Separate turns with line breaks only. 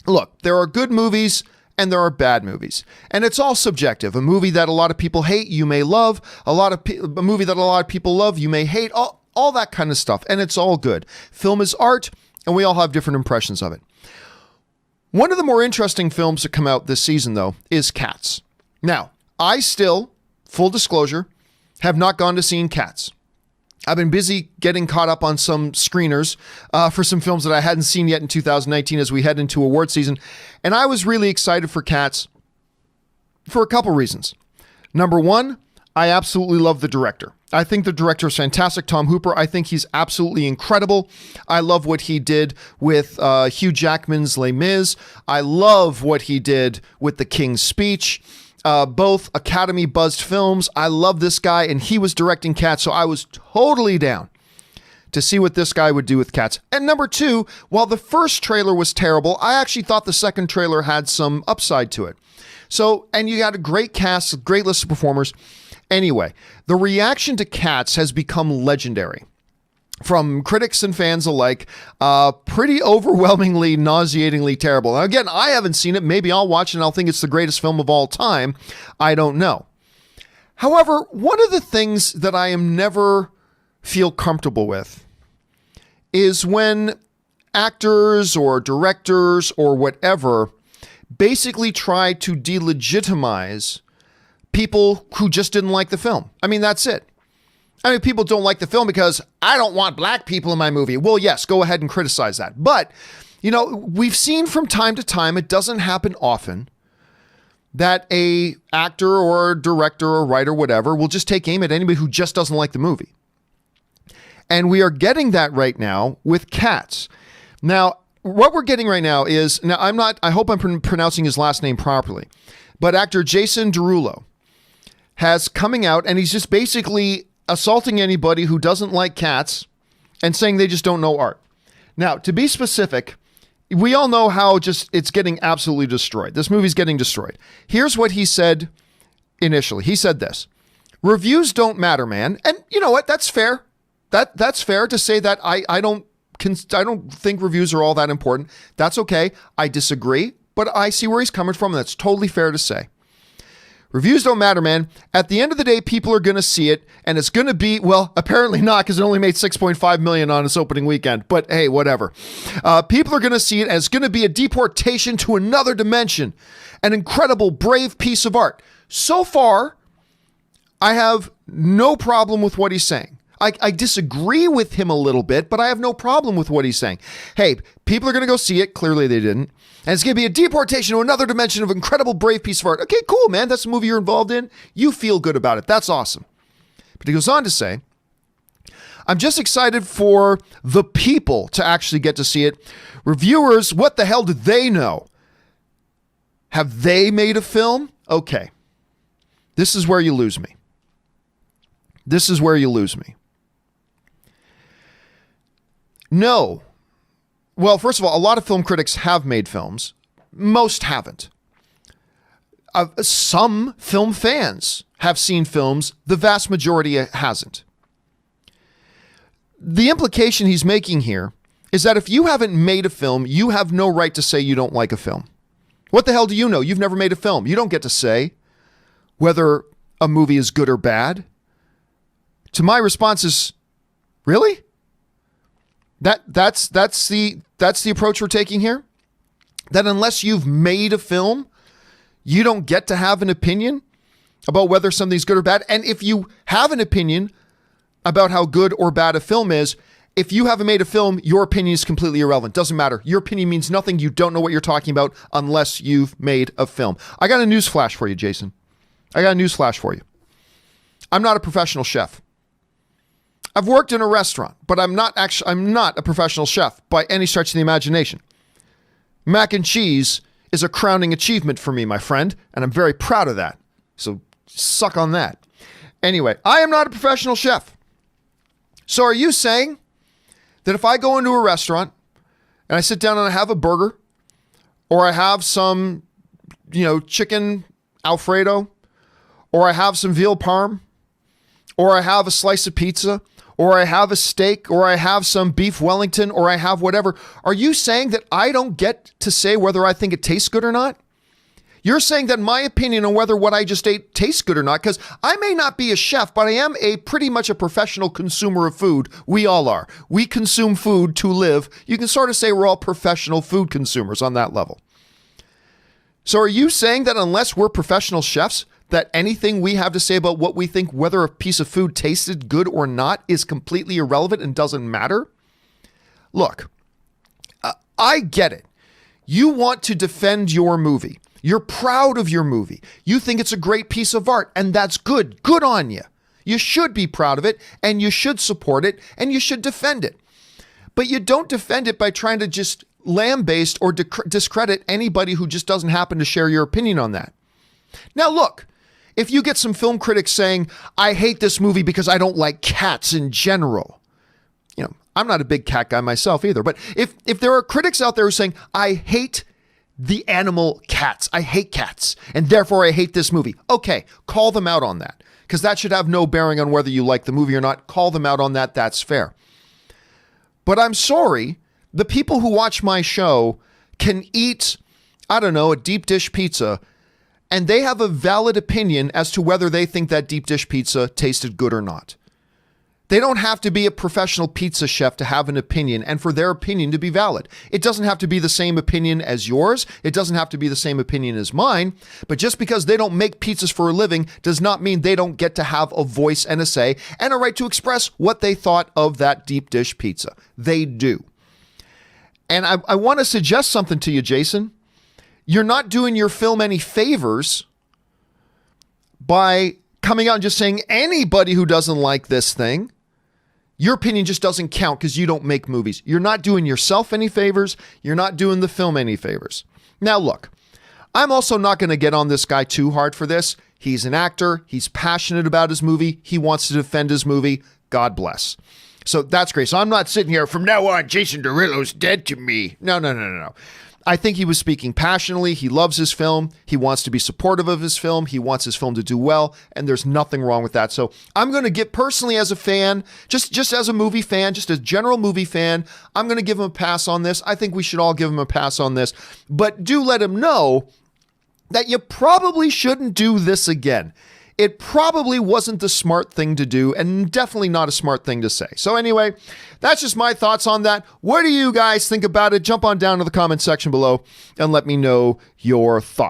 Look, there are good movies and there are bad movies. And it's all subjective. A movie that a lot of people hate, you may love. A movie that a lot of people love, you may hate. All that kind of stuff. And it's all good. Film is art, and we all have different impressions of it. One of the more interesting films to come out this season, though, is Cats. Now, I still, full disclosure, have not gone to see Cats. I've been busy getting caught up on some screeners for some films that I hadn't seen yet in 2019 as we head into award season. And I was really excited for Cats for a couple reasons. Number one, I absolutely love the director. I think the director is fantastic, Tom Hooper. I think he's absolutely incredible. I love what he did with Hugh Jackman's Les Mis. I love what he did with The King's Speech. Both Academy buzzed films. I love this guy, and he was directing Cats, so I was totally down to see what this guy would do with Cats. And number two, while the first trailer was terrible, I actually thought the second trailer had some upside to it. So, and you got a great cast, a great list of performers. Anyway, the reaction to Cats has become legendary. From critics and fans alike, pretty overwhelmingly, nauseatingly terrible. Now, again, I haven't seen it. Maybe I'll watch it and I'll think it's the greatest film of all time. I don't know. However, one of the things that I am never feel comfortable with is when actors or directors or whatever basically try to delegitimize people who just didn't like the film. I mean, that's it. I mean, people don't like the film because I don't want black people in my movie. Well, yes, go ahead and criticize that. But, you know, we've seen from time to time, it doesn't happen often, that a actor or director or writer, whatever, will just take aim at anybody who just doesn't like the movie. And we are getting that right now with Cats. Now, what we're getting right now is, I hope I'm pronouncing his last name properly, but actor Jason Derulo has coming out and he's just basically assaulting anybody who doesn't like Cats and saying they just don't know art. Now, to be specific, we all know how just it's getting absolutely destroyed. This movie's getting destroyed. Here's what he said initially. He said this: reviews don't matter, man. And you know what? That's fair. That's fair to say that I don't think reviews are all that important. That's okay. I disagree, but I see where he's coming from. And that's totally fair to say. Reviews don't matter, man. At the end of the day, people are going to see it, and it's going to be, well, apparently not, because it only made $6.5 million on its opening weekend. But hey, whatever. People are going to see it, and it's going to be a deportation to another dimension. An incredible, brave piece of art. So far, I have no problem with what he's saying. I disagree with him a little bit, but I have no problem with what he's saying. Hey, people are going to go see it. Clearly they didn't. And it's going to be a deportation to another dimension of incredible, brave piece of art. Okay, cool, man. That's the movie you're involved in. You feel good about it. That's awesome. But he goes on to say, I'm just excited for the people to actually get to see it. Reviewers, what the hell do they know? Have they made a film? Okay. This is where you lose me. This is where you lose me. No. Well, first of all, a lot of film critics have made films. Most haven't. Some film fans have seen films. The vast majority hasn't. The implication he's making here is that if you haven't made a film, you have no right to say you don't like a film. What the hell do you know? You've never made a film. You don't get to say whether a movie is good or bad. To my response is, really? That's the approach we're taking here? That unless you've made a film, you don't get to have an opinion about whether something's good or bad. And if you have an opinion about how good or bad a film is, if you haven't made a film, your opinion is completely irrelevant. Doesn't matter. Your opinion means nothing. You don't know what you're talking about unless you've made a film. I got a news flash for you, Jason. I got a news flash for you. I'm not a professional chef. I've worked in a restaurant, but I'm not a professional chef by any stretch of the imagination. Mac and cheese is a crowning achievement for me, my friend, and I'm very proud of that. So suck on that. Anyway, I am not a professional chef. So are you saying that if I go into a restaurant and I sit down and I have a burger, or I have some, chicken Alfredo, or I have some veal parm, or I have a slice of pizza, or I have a steak, or I have some beef Wellington, or I have whatever, are you saying that I don't get to say whether I think it tastes good or not? You're saying that my opinion on whether what I just ate tastes good or not, because I may not be a chef, but I am pretty much a professional consumer of food. We all are. We consume food to live. You can sort of say we're all professional food consumers on that level. So are you saying that unless we're professional chefs, that anything we have to say about what we think, whether a piece of food tasted good or not, is completely irrelevant and doesn't matter? Look, I get it. You want to defend your movie. You're proud of your movie. You think it's a great piece of art, and that's good. Good on you. You should be proud of it, and you should support it, and you should defend it. But you don't defend it by trying to just lambaste or discredit anybody who just doesn't happen to share your opinion on that. Now, look, if you get some film critics saying, I hate this movie because I don't like cats in general, you know, I'm not a big cat guy myself either, but if there are critics out there who are saying, I hate the animal cats. I hate cats, and therefore I hate this movie. Okay, call them out on that, because that should have no bearing on whether you like the movie or not. Call them out on that. That's fair. But I'm sorry, the people who watch my show can eat, I don't know, a deep dish pizza, and they have a valid opinion as to whether they think that deep dish pizza tasted good or not. They don't have to be a professional pizza chef to have an opinion and for their opinion to be valid. It doesn't have to be the same opinion as yours. It doesn't have to be the same opinion as mine. But just because they don't make pizzas for a living does not mean they don't get to have a voice and a say and a right to express what they thought of that deep dish pizza. They do. And I want to suggest something to you, Jason. You're not doing your film any favors by coming out and just saying anybody who doesn't like this thing, your opinion just doesn't count because you don't make movies. You're not doing yourself any favors. You're not doing the film any favors. Now, look, I'm also not going to get on this guy too hard for this. He's an actor. He's passionate about his movie. He wants to defend his movie. God bless. So that's great. So I'm not sitting here, from now on, Jason Derulo's dead to me. No. I think he was speaking passionately. He loves his film. He wants to be supportive of his film. He wants his film to do well, and there's nothing wrong with that. So I'm going to get, personally as a fan, just as a movie fan, just a general movie fan, I'm going to give him a pass on this. I think we should all give him a pass on this. But do let him know that you probably shouldn't do this again. It probably wasn't the smart thing to do, and definitely not a smart thing to say. So anyway, that's just my thoughts on that. What do you guys think about it? Jump on down to the comment section below and let me know your thoughts.